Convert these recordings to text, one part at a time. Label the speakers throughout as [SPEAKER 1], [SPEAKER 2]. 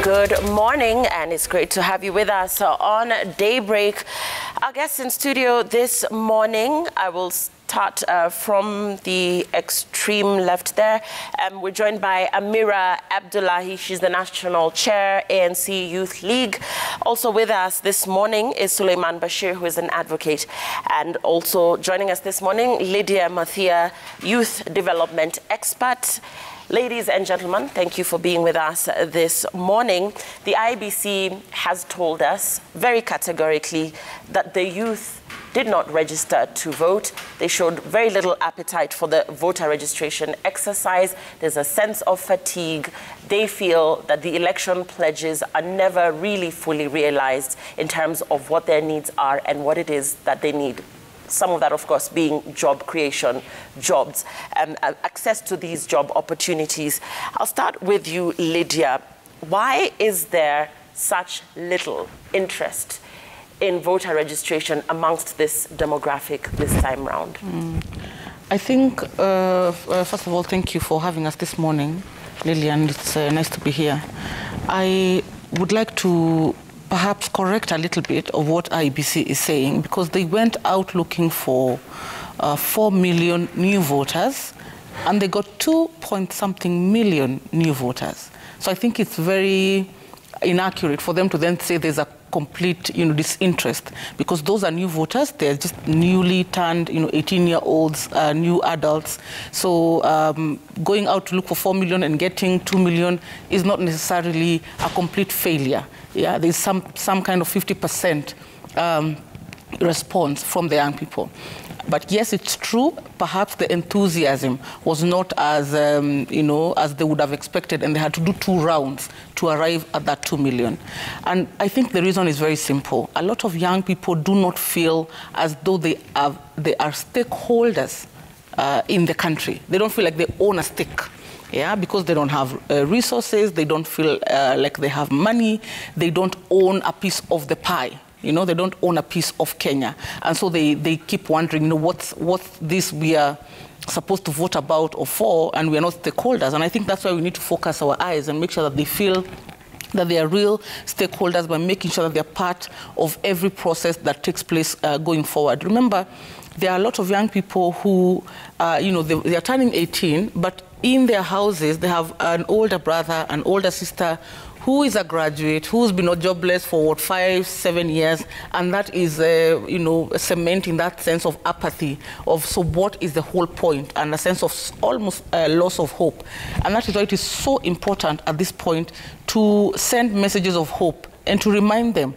[SPEAKER 1] Good morning, and it's great to have you with us on Daybreak. Our guest in studio this morning, I will start from the extreme left there. We're joined by Amira Abdullahi. She's the National Chair, ANC Youth League. Also with us this morning is Suleiman Bashir, who is an advocate. And also joining us this morning, Lydia Mathia, Youth Development Expert. Ladies and gentlemen, thank you for being with us this morning. The IBC has told us very categorically that the youth did not register to vote. They showed very little appetite for the voter registration exercise. There's a sense of fatigue. They feel that the election pledges are never really fully realized in terms of what their needs are and what it is that they need. Some of that, of course, being job creation, jobs, access to these job opportunities. I'll start with you, Lydia. Why is there such little interest in voter registration amongst this demographic this time round?
[SPEAKER 2] I think, first of all, thank you for having us this morning, Lillian. It's nice to be here. I would like to perhaps correct a little bit of what IBC is saying, because they went out looking for 4 million new voters, and they got 2-point-something million new voters. So I think it's very inaccurate for them to then say there's a complete, disinterest, because those are new voters. They're just newly turned, 18-year-olds, new adults. So going out to look for 4 million and getting 2 million is not necessarily a complete failure. Yeah, there's some kind of 50% response from the young people. But yes, it's true, perhaps the enthusiasm was not as, as they would have expected, and they had to do 2 rounds to arrive at that 2 million. And I think the reason is very simple. A lot of young people do not feel as though they are stakeholders in the country. They don't feel like they own a stake. Yeah, because they don't have resources, they don't feel like they have money, they don't own a piece of the pie. They don't own a piece of Kenya. And so they keep wondering, what's this we are supposed to vote about or for, and we are not stakeholders. And I think that's why we need to focus our eyes and make sure that they feel that they are real stakeholders by making sure that they're part of every process that takes place going forward. Remember, there are a lot of young people who, they are turning 18, but in their houses, they have an older brother, an older sister, who is a graduate, who's been jobless for 5-7 years, and that is, cementing that sense of apathy of, so what is the whole point, and a sense of almost loss of hope. And that is why it is so important at this point to send messages of hope and to remind them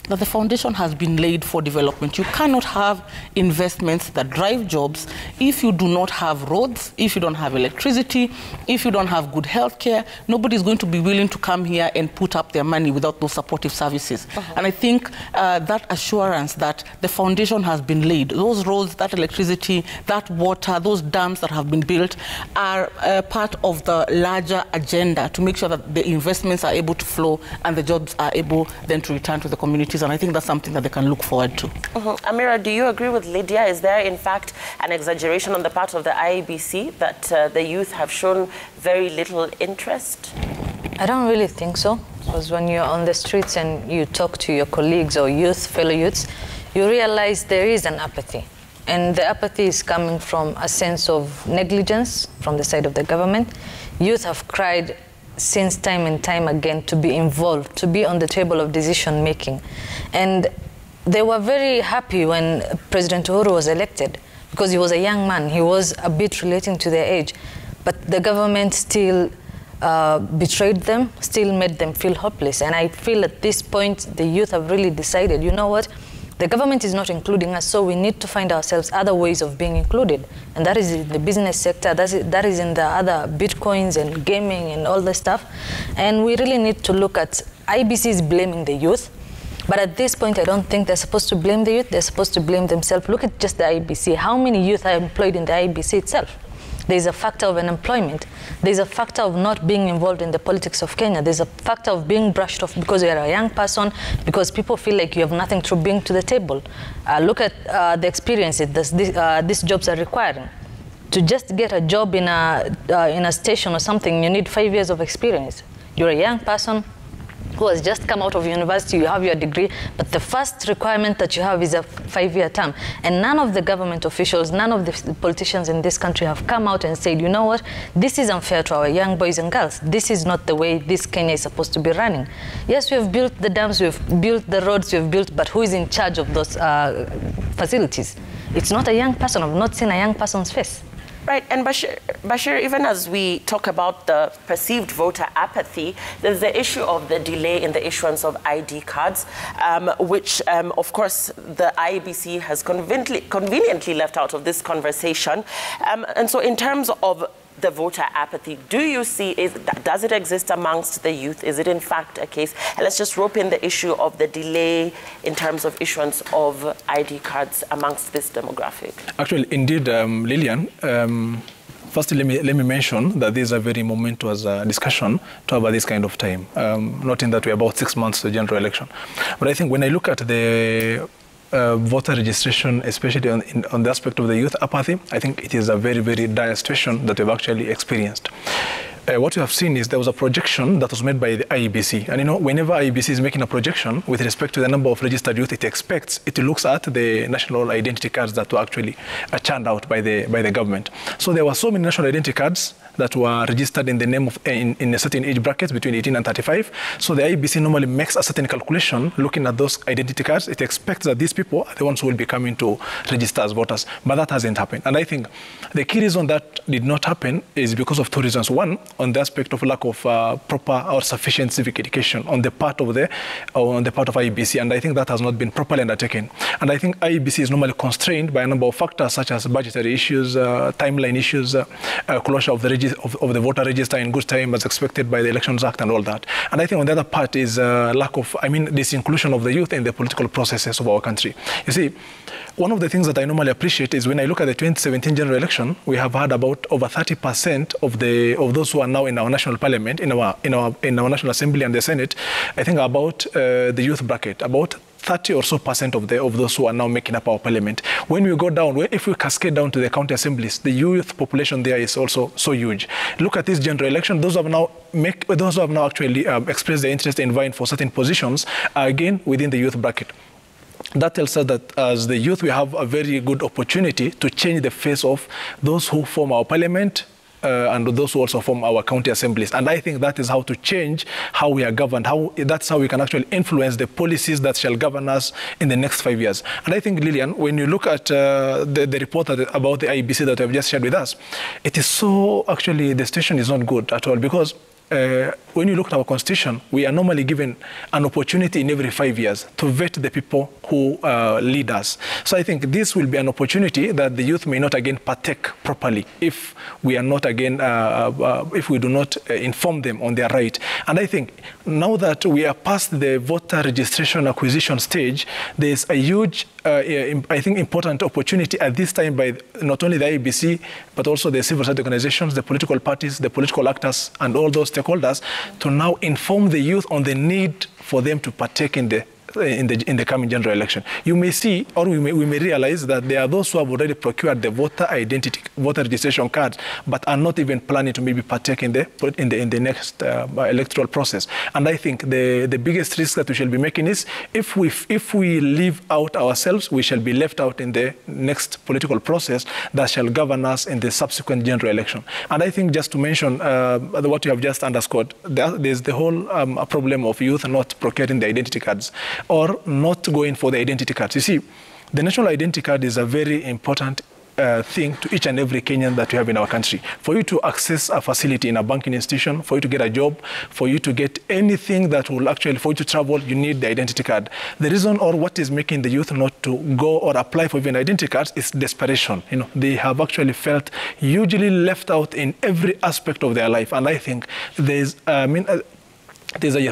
[SPEAKER 2] that the foundation has been laid for development. You cannot have investments that drive jobs if you do not have roads, if you don't have electricity, if you don't have good health care. Nobody is going to be willing to come here and put up their money without those supportive services. And I think that assurance that the foundation has been laid, those roads, that electricity, that water, those dams that have been built are part of the larger agenda to make sure that the investments are able to flow and the jobs are able then to return to the communities. And I think that's something that they can look forward to.
[SPEAKER 1] Amira, do you agree with Lydia? Is there, in fact, an exaggeration on the part of the IEBC that the youth have shown very little interest?
[SPEAKER 3] I don't really think so, because when you're on the streets and you talk to your colleagues or fellow youths, you realize there is an apathy. And the apathy is coming from a sense of negligence from the side of the government. Youth have cried since time and time again to be involved, to be on the table of decision making. And they were very happy when President Uhuru was elected, because he was a young man. He was a bit relating to their age. But the government still betrayed them, still made them feel hopeless. And I feel at this point, the youth have really decided, you know what? The government is not including us, so we need to find ourselves other ways of being included. And that is in the business sector, that is in the other bitcoins and gaming and all this stuff. And we really need to look at, IBC is blaming the youth, but at this point, I don't think they're supposed to blame the youth, they're supposed to blame themselves. Look at just the IBC. How many youth are employed in the IBC itself? There's a factor of unemployment. There's a factor of not being involved in the politics of Kenya. There's a factor of being brushed off because you're a young person, because people feel like you have nothing to bring to the table. Look at the experiences these jobs are requiring. To just get a job in a station or something, you need 5 years of experience. You're a young person, who has just come out of university, you have your degree, but the first requirement that you have is a 5-year term. And none of the government officials, none of the politicians in this country have come out and said, you know what, this is unfair to our young boys and girls. This is not the way this Kenya is supposed to be running. Yes, we have built the dams, we have built the roads, we have built, but who is in charge of those facilities? It's not a young person. I've not seen a young person's face.
[SPEAKER 1] Right, and Bashir, even as we talk about the perceived voter apathy, there's the issue of the delay in the issuance of ID cards, which, of course, the IEBC has conveniently left out of this conversation. And so in terms of the voter apathy, do you see, does it exist amongst the youth? Is it in fact a case? And let's just rope in the issue of the delay in terms of issuance of ID cards amongst this demographic.
[SPEAKER 4] Actually, indeed, Lillian, firstly, let me mention that this is a very momentous discussion to have at this kind of time, noting that we're about 6 months to the general election. But I think when I look at the voter registration, especially on the aspect of the youth apathy, I think it is a very, very dire situation that we've actually experienced. What we have seen is there was a projection that was made by the IEBC. And, you know, whenever IEBC is making a projection with respect to the number of registered youth it looks at the national identity cards that were actually churned out by the government. So there were so many national identity cards that were registered in the name of in a certain age bracket between 18 and 35. So the IEBC normally makes a certain calculation looking at those identity cards. It expects that these people are the ones who will be coming to register as voters, but that hasn't happened. And I think the key reason that did not happen is because of two reasons. One, on the aspect of lack of proper or sufficient civic education on the part of IEBC, and I think that has not been properly undertaken. And I think IEBC is normally constrained by a number of factors such as budgetary issues, timeline issues, closure of the voter register in good time as expected by the Elections Act and all that. And I think on the other part is lack of, this inclusion of the youth in the political processes of our country. You see, one of the things that I normally appreciate is when I look at the 2017 general election, we have had about over 30% of those who are now in our national parliament, in our National Assembly and the Senate, I think about the youth bracket, about 30% or so of those who are now making up our parliament. When we go down, if we cascade down to the county assemblies, the youth population there is also so huge. Look at this general election. Those who have now actually expressed their interest in vying for certain positions are again within the youth bracket. That tells us that as the youth, we have a very good opportunity to change the face of those who form our parliament, and those who also form our county assemblies. And I think that is how to change how we are governed. That's how we can actually influence the policies that shall govern us in the next 5 years. And I think, Lillian, when you look at the report about the IEBC that we have just shared with us, it is so, actually, the situation is not good at all, because when you look at our constitution, we are normally given an opportunity in every 5 years to vet the people who lead us. So I think this will be an opportunity that the youth may not again partake properly if we are not again, if we do not inform them on their right. And I think now that we are past the voter registration acquisition stage, there's a huge, I think, important opportunity at this time by not only the IEBC, but also the civil society organizations, the political parties, the political actors, and all those stakeholders to now inform the youth on the need for them to partake in the coming general election. You may see, or we may realize that there are those who have already procured the voter registration cards, but are not even planning to maybe partake in the next electoral process. And I think the biggest risk that we shall be making is if we leave out ourselves, we shall be left out in the next political process that shall govern us in the subsequent general election. And I think, just to mention what you have just underscored, there's the whole problem of youth not procuring the identity cards, or not going for the identity cards. You see, the national identity card is a very important thing to each and every Kenyan that we have in our country. For you to access a facility in a banking institution, for you to get a job, for you to get anything that will actually, for you to travel, you need the identity card. The reason, or what is making the youth not to go or apply for even identity cards, is desperation. You know, they have actually felt hugely left out in every aspect of their life. And I think there's a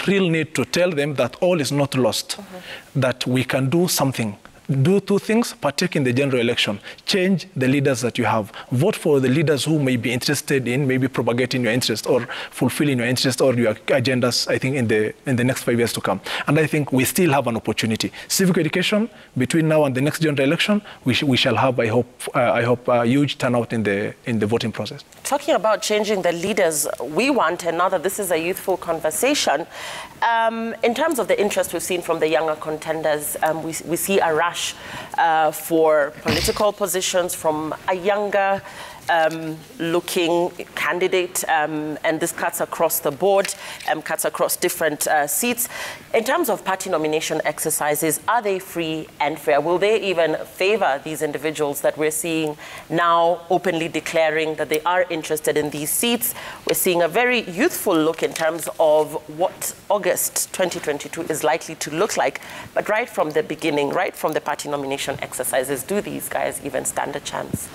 [SPEAKER 4] real need to tell them that all is not lost, that we can do something. do two things: partake in the general election, change the leaders that you have, vote for the leaders who may be interested in maybe propagating your interest or fulfilling your interest or your agendas, I think, in the next 5 years to come. And I think we still have an opportunity. Civic education, between now and the next general election, we shall have, I hope, a huge turnout in the voting process.
[SPEAKER 1] Talking about changing the leaders we want, and now that this is a youthful conversation, in terms of the interest we've seen from the younger contenders, we see a rush for political positions from a younger looking candidate, and this cuts across the board, cuts across different seats. In terms of party nomination exercises, are they free and fair? Will they even favor these individuals that we're seeing now openly declaring that they are interested in these seats? We're seeing a very youthful look in terms of what August 2022 is likely to look like. But right from the beginning, right from the party nomination exercises, do these guys even stand a chance?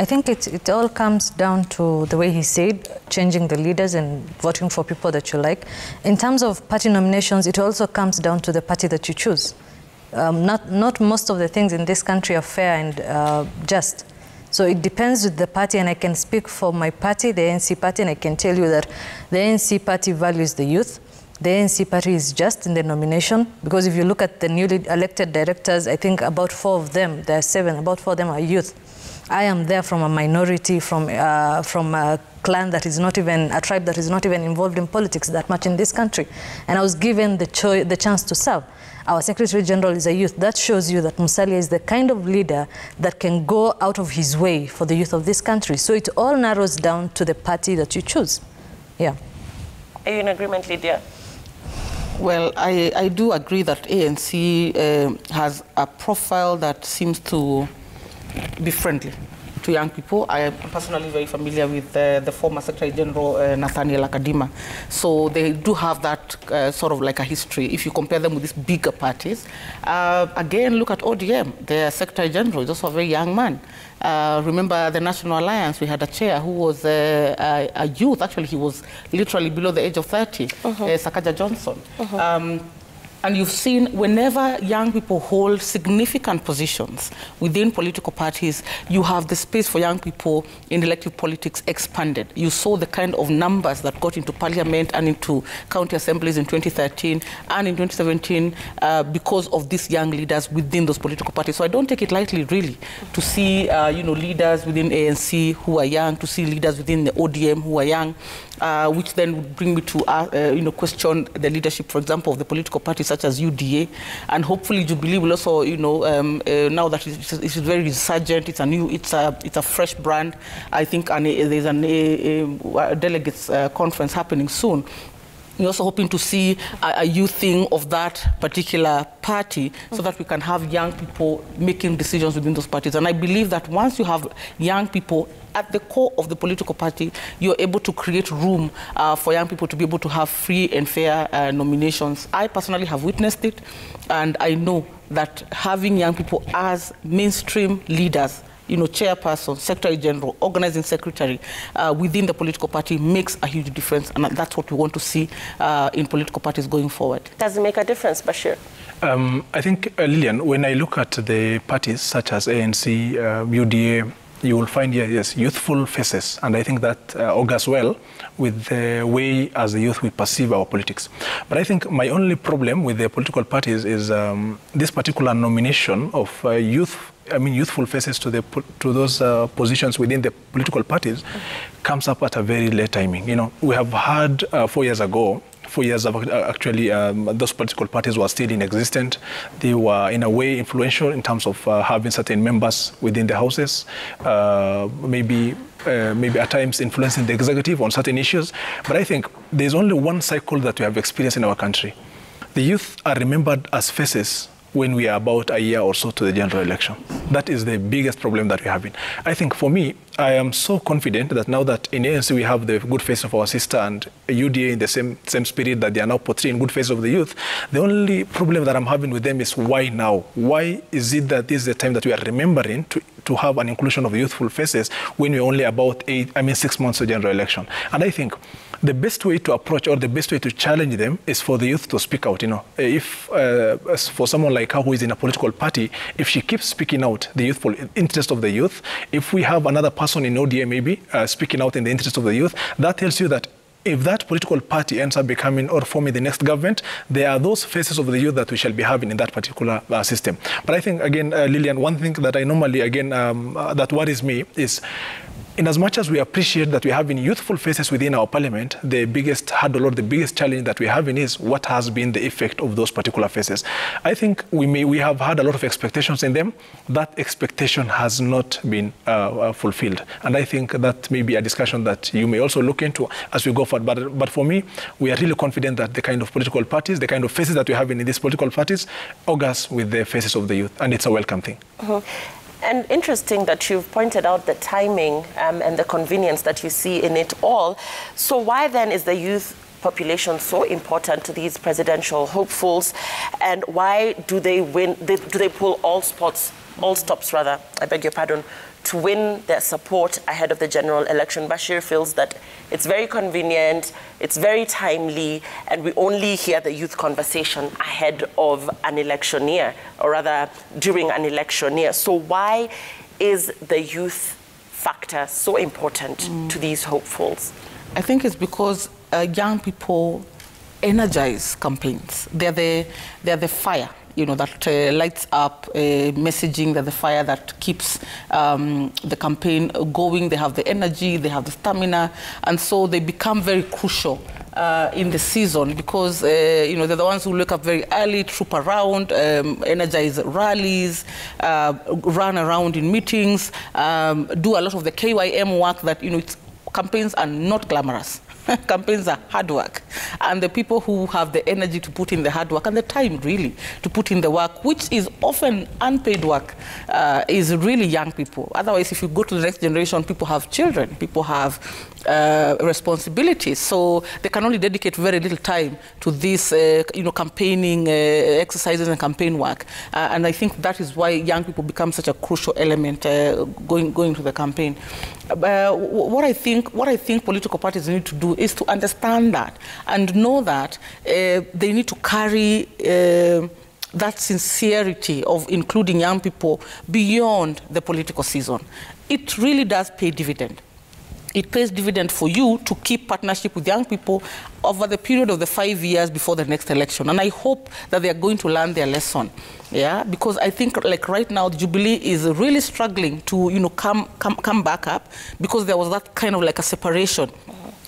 [SPEAKER 3] I think it all comes down to the way he said, changing the leaders and voting for people that you like. In terms of party nominations, it also comes down to the party that you choose. Not most of the things in this country are fair and just. So it depends with the party, and I can speak for my party, the ANC party, and I can tell you that the ANC party values the youth. The ANC party is just in the nomination, because if you look at the newly elected directors, I think about 4 of them, there are 7, about 4 of them are youth. I am there from a minority, from a clan that is not even, a tribe that is not even involved in politics that much in this country. And I was given the chance to serve. Our Secretary General is a youth. That shows you that Musalia is the kind of leader that can go out of his way for the youth of this country. So it all narrows down to the party that you choose. Yeah.
[SPEAKER 1] Are you in agreement, Lydia?
[SPEAKER 2] Well, I do agree that ANC has a profile that seems to be friendly to young people. I am personally very familiar with the former Secretary General Nathaniel Akadima. So they do have that sort of like a history if you compare them with these bigger parties. Again, look at ODM. Their Secretary General is also a very young man. Remember the National Alliance, we had a chair who was a youth. Actually, he was literally below the age of 30, Sakaja Johnson. And you've seen whenever young people hold significant positions within political parties, you have the space for young people in elective politics expanded. You saw the kind of numbers that got into parliament and into county assemblies in 2013 and in 2017 because of these young leaders within those political parties. So I don't take it lightly, really, to see leaders within ANC who are young, to see leaders within the ODM who are young, which then would bring me to question the leadership, for example, of the political parties such as UDA, and hopefully Jubilee will also, now that it's very resurgent, it's a fresh brand. I think there's a delegates conference happening soon. We're also hoping to see a youthing of that particular party so that we can have young people making decisions within those parties. And I believe that once you have young people at the core of the political party, you're able to create room for young people to be able to have free and fair nominations. I personally have witnessed it, and I know that having young people as mainstream leaders, chairperson, secretary general, organizing secretary within the political party makes a huge difference, and that's what we want to see in political parties going forward.
[SPEAKER 1] Does it make a difference, Bashir?
[SPEAKER 4] I think, Lillian, when I look at the parties such as ANC, UDA, you will find, yes, youthful faces, and I think that augurs well with the way as a youth we perceive our politics. But I think my only problem with the political parties is this particular nomination of youthful faces to those positions within the political parties comes up at a very late timing. We have had 4 years ago. 4 years actually, those political parties were still in existence. They were, in a way, influential in terms of having certain members within the houses, maybe at times influencing the executive on certain issues. But I think there's only one cycle that we have experienced in our country. The youth are remembered as faces when we are about a year or so to the general election. That is the biggest problem that we're having. I think for me, I am so confident that now that in ANC we have the good face of our sister and UDA in the same spirit that they are now portraying good face of the youth, the only problem that I'm having with them is why now? Why is it that this is the time that we are remembering to have an inclusion of youthful faces when we're only about 6 months to general election? And I think the best way to approach or the best way to challenge them is for the youth to speak out. If for someone like her who is in a political party, if she keeps speaking out the youthful interest of the youth, if we have another person in ODA maybe speaking out in the interest of the youth, that tells you that if that political party ends up becoming or forming the next government, there are those faces of the youth that we shall be having in that particular system. But I think, again, Lillian, one thing that I normally, again, that worries me is, in as much as we appreciate that we're having youthful faces within our parliament, the biggest hurdle or the biggest challenge that we're having is what has been the effect of those particular faces. I think we have had a lot of expectations in them. That expectation has not been fulfilled. And I think that may be a discussion that you may also look into as we go forward. But for me, we are really confident that the kind of political parties, the kind of faces that we're having in these political parties, augurs with the faces of the youth. And it's a welcome thing.
[SPEAKER 1] And interesting that you've pointed out the timing and the convenience that you see in it all. So why then is the youth population so important to these presidential hopefuls, and why do they win? Do they pull all stops, I beg your pardon, to win their support ahead of the general election? Bashir feels that it's very convenient, it's very timely, and we only hear the youth conversation ahead of an election year, or rather during an election year. So why is the youth factor so important to these hopefuls?
[SPEAKER 2] I think it's because young people energize campaigns. They're the fire, that lights up messaging. They're the fire that keeps the campaign going. They have the energy, they have the stamina, and so they become very crucial in the season because, they're the ones who wake up very early, troop around, energize rallies, run around in meetings, do a lot of the KYM work that, campaigns are not glamorous. Campaigns are hard work. And the people who have the energy to put in the hard work and the time, really, to put in the work, which is often unpaid work, is really young people. Otherwise, if you go to the next generation, people have children, people have responsibilities. So they can only dedicate very little time to this, campaigning exercises and campaign work. And I think that is why young people become such a crucial element going to the campaign. What I think political parties need to do is to understand that and know that they need to carry that sincerity of including young people beyond the political season. It really does pay dividend. It pays dividend for you to keep partnership with young people over the period of the 5 years before the next election. And I hope that they are going to learn their lesson. Yeah, because I think like right now, the Jubilee is really struggling to, come back up because there was that kind of like a separation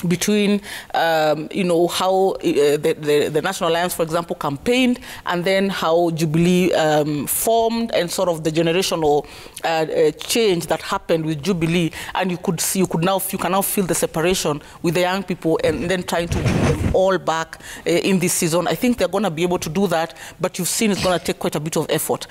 [SPEAKER 2] between, how the National Alliance, for example, campaigned, and then how Jubilee formed, and sort of the generational change that happened with Jubilee. And you can now feel the separation with the young people, and then trying to bring them all back in this season. I think they're going to be able to do that, but you've seen it's going to take quite a bit of effort.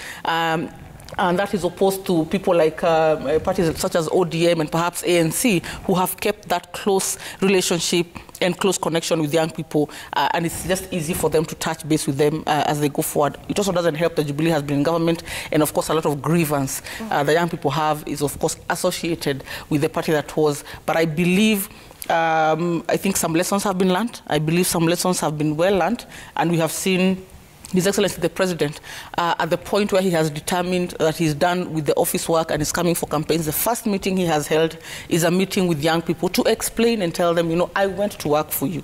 [SPEAKER 2] And that is opposed to people like parties such as ODM and perhaps ANC, who have kept that close relationship and close connection with young people, and it's just easy for them to touch base with them as they go forward. It also doesn't help that Jubilee has been in government, and of course a lot of grievance the young people have is of course associated with the party that was. But I believe I think some lessons have been learned. I believe some lessons have been well learned, and we have seen His Excellency the President, at the point where he has determined that he's done with the office work and is coming for campaigns, the first meeting he has held is a meeting with young people to explain and tell them, I went to work for you.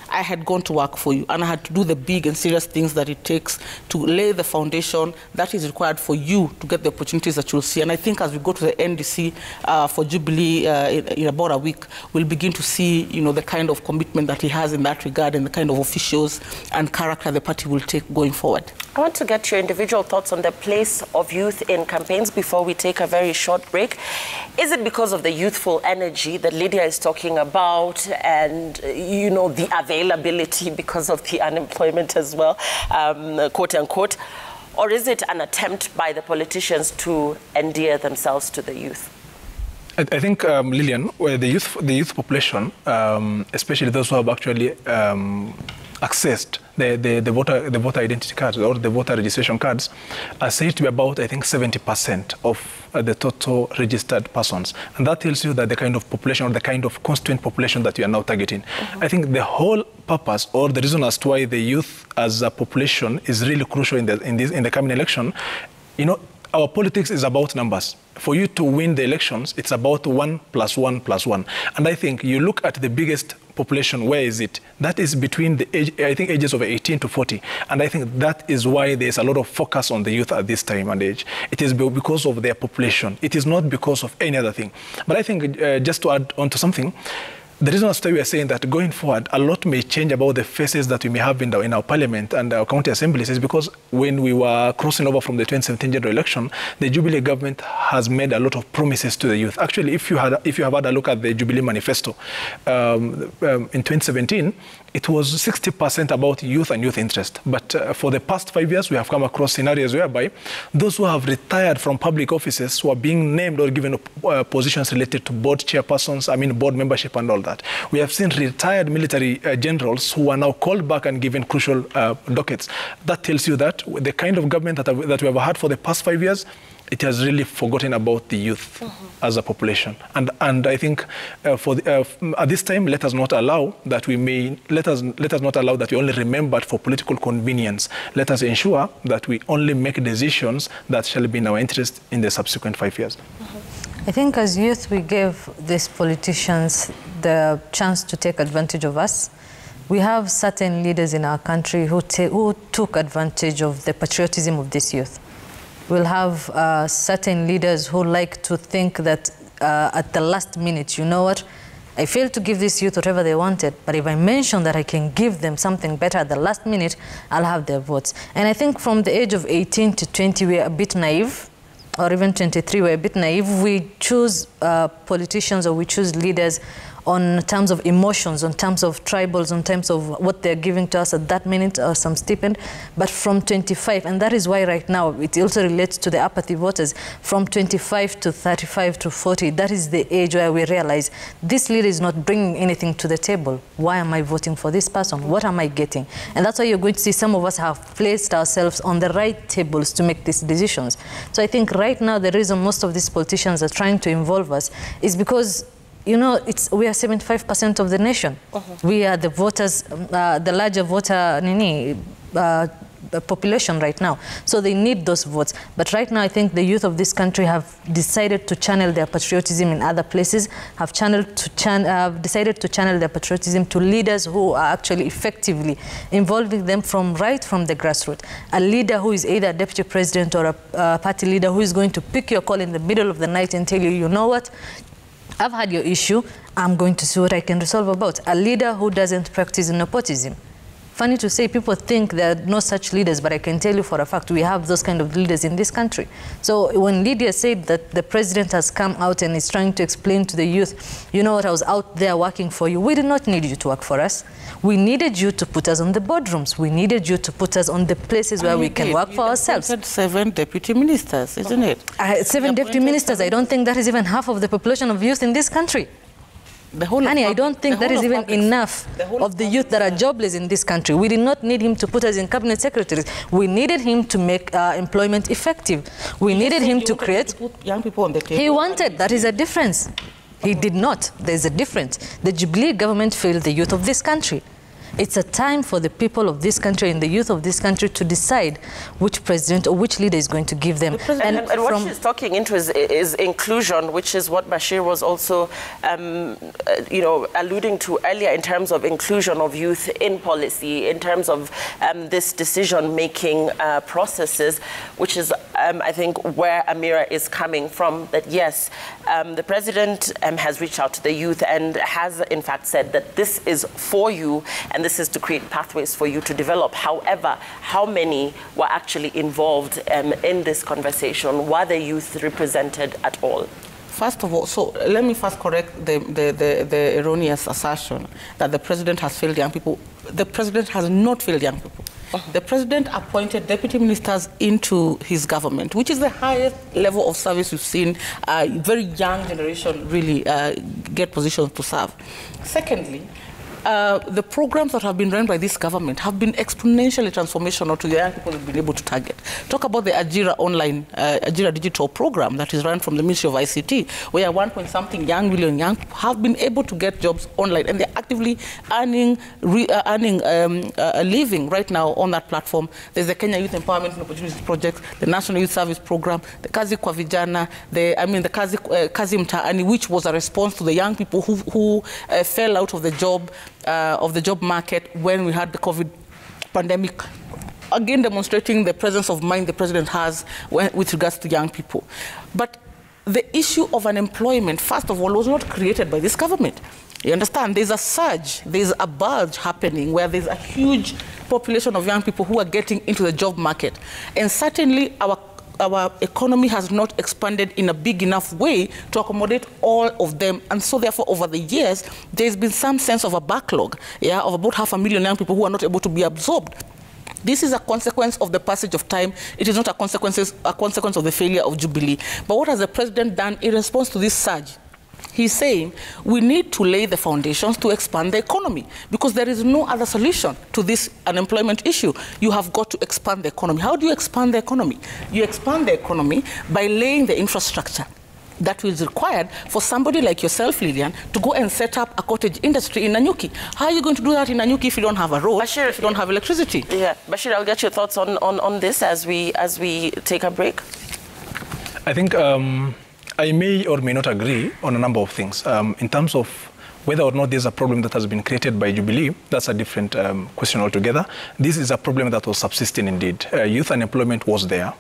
[SPEAKER 2] I had gone to work for you, and I had to do the big and serious things that it takes to lay the foundation that is required for you to get the opportunities that you'll see. And I think as we go to the NDC for Jubilee in about a week, we'll begin to see, the kind of commitment that he has in that regard and the kind of officials and character the party will take going forward.
[SPEAKER 1] I want to get your individual thoughts on the place of youth in campaigns before we take a very short break. Is it because of the youthful energy that Lydia is talking about and, the availability because of the unemployment as well, quote unquote? Or is it an attempt by the politicians to endear themselves to the youth?
[SPEAKER 4] I think, Lillian, the youth population, especially those who have actually accessed the voter identity cards or the voter registration cards are said to be about, I think, 70% of the total registered persons. And that tells you that the kind of population or the kind of constituent population that you are now targeting. I think the whole purpose or the reason as to why the youth as a population is really crucial in the coming election, you know, our politics is about numbers. For you to win the elections, it's about 1 + 1 + 1. And I think you look at the biggest population, where is it? That is between the age, I think, ages of 18 to 40. And I think that is why there's a lot of focus on the youth at this time and age. It is because of their population. It is not because of any other thing. But I think, just to add on to something, the reason as to why we are saying that going forward, a lot may change about the faces that we may have in our parliament and our county assemblies is because when we were crossing over from the 2017 general election, the Jubilee government has made a lot of promises to the youth. Actually, if you have had a look at the Jubilee manifesto, in 2017, it was 60% about youth and youth interest. But for the past 5 years, we have come across scenarios whereby those who have retired from public offices who are being named or given positions related to board chairpersons, board membership and all that. We have seen retired military generals who are now called back and given crucial dockets. That tells you that the kind of government that we have had for the past 5 years, it has really forgotten about the youth as a population. And I think at this time, let us not allow that we only remember for political convenience. Let us ensure that we only make decisions that shall be in our interest in the subsequent 5 years.
[SPEAKER 3] I think as youth, we gave these politicians the chance to take advantage of us. We have certain leaders in our country who took advantage of the patriotism of this youth. We'll have certain leaders who like to think that at the last minute, you know what, I failed to give this youth whatever they wanted, but if I mention that I can give them something better at the last minute, I'll have their votes. And I think from the age of 18 to 20, we're a bit naive, or even 23, we're a bit naive. We choose politicians or we choose leaders on terms of emotions, on terms of tribals, on terms of what they're giving to us at that minute or some stipend. But from 25, and that is why right now it also relates to the apathy voters, from 25 to 35 to 40, that is the age where we realize this leader is not bringing anything to the table. Why am I voting for this person? What am I getting? And that's why you're going to see some of us have placed ourselves on the right tables to make these decisions. So I think right now the reason most of these politicians are trying to involve us is because, you know, we are 75% of the nation. We are the voters, the larger voter population right now. So they need those votes. But right now, I think the youth of this country have decided to channel their patriotism in other places, have decided to channel their patriotism to leaders who are actually effectively involving them from the grassroots. A leader who is either a deputy president or a party leader who is going to pick your call in the middle of the night and tell you, you know what, I've had your issue, I'm going to see what I can resolve about. A leader who doesn't practice nepotism. Funny to say, people think there are no such leaders, but I can tell you for a fact we have those kind of leaders in this country. So when Lydia said that the president has come out and is trying to explain to the youth, you know what, I was out there working for you. We did not need you to work for us. We needed you to put us on the boardrooms. We needed you to put us on the places where we can work for ourselves.
[SPEAKER 2] 7 deputy ministers, isn't it?
[SPEAKER 3] 7 deputy ministers. I don't think that is even half of the population of youth in this country. Honey, I don't think that is even enough of the youth that are jobless in this country. We did not need him to put us in cabinet secretaries. We needed him to make employment effective. We needed him to create...
[SPEAKER 2] young people on the table.
[SPEAKER 3] He wanted. That is a difference. He did not. There's a difference. The Jubilee government failed the youth of this country. It's a time for the people of this country and the youth of this country to decide which president or which leader is going to give them.
[SPEAKER 1] And what she's talking into is inclusion, which is what Bashir was also, alluding to earlier in terms of inclusion of youth in policy, in terms of this decision-making processes, which is, I think, where Amira is coming from, that yes, the president has reached out to the youth and has, in fact, said that this is for you and this is to create pathways for you to develop. However, how many were actually involved in this conversation? Were the youth represented at all?
[SPEAKER 2] First of all, so let me first correct the erroneous assertion that the president has failed young people. The president has not failed young people. The president appointed deputy ministers into his government, which is the highest level of service we've seen a very young generation really get positions to serve. Secondly, the programs that have been run by this government have been exponentially transformational to the young people they've been able to target. Talk about the Ajira online, Ajira digital program that is run from the Ministry of ICT, where 1.something million young people have been able to get jobs online, and they're actively earning a living right now on that platform. There's the Kenya Youth Empowerment and Opportunities Project, the National Youth Service Program, the Kazi kwa Vijana, the Kazi Mtaani, which was a response to the young people who fell out of the job market when we had the COVID pandemic. Again, demonstrating the presence of mind the president has with regards to young people. But the issue of unemployment, first of all, was not created by this government. You understand? There's a surge, there's a bulge happening where there's a huge population of young people who are getting into the job market. And certainly our economy has not expanded in a big enough way to accommodate all of them. And so therefore, over the years, there's been some sense of a backlog, of about 500,000 young people who are not able to be absorbed. This is a consequence of the passage of time. It is not a consequence of the failure of Jubilee. But what has the president done in response to this surge? He's saying we need to lay the foundations to expand the economy, because there is no other solution to this unemployment issue. You have got to expand the economy. How do you expand the economy? You expand the economy by laying the infrastructure that is required for somebody like yourself, Lillian, to go and set up a cottage industry in Nanyuki. How are you going to do that in Nanyuki if you don't have a road, Bashir, if you don't have electricity? Yeah,
[SPEAKER 1] Bashir, I'll get your thoughts on this as we take a break.
[SPEAKER 4] I think I may or may not agree on a number of things. In terms of whether or not there's a problem that has been created by Jubilee, that's a different question altogether. This is a problem that was subsisting indeed. Youth unemployment was there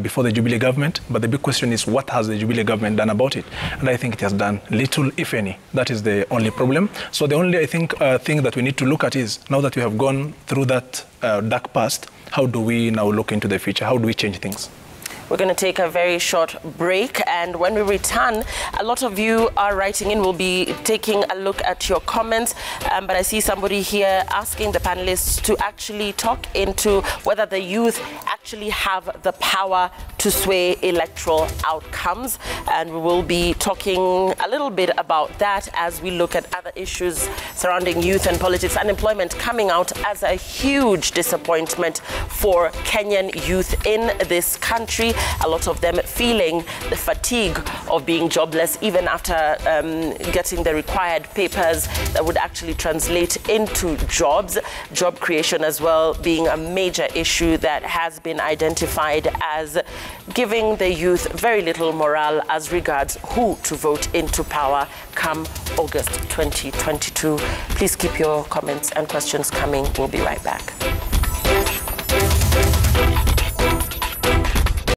[SPEAKER 4] before the Jubilee government, but the big question is, what has the Jubilee government done about it? And I think it has done little, if any. That is the only problem. So the only, I think, thing that we need to look at is, now that we have gone through that dark past, how do we now look into the future? How do we change things?
[SPEAKER 1] We're going to take a very short break, and when we return, a lot of you are writing in. We'll be taking a look at your comments, but I see somebody here asking the panelists to actually talk into whether the youth actually have the power to sway electoral outcomes, and we will be talking a little bit about that as we look at other issues surrounding youth and politics. Unemployment coming out as a huge disappointment for Kenyan youth in this country. A lot of them feeling the fatigue of being jobless, even after getting the required papers that would actually translate into jobs. Job creation as well being a major issue that has been identified as giving the youth very little morale as regards who to vote into power come August 2022. Please keep your comments and questions coming. We'll be right back.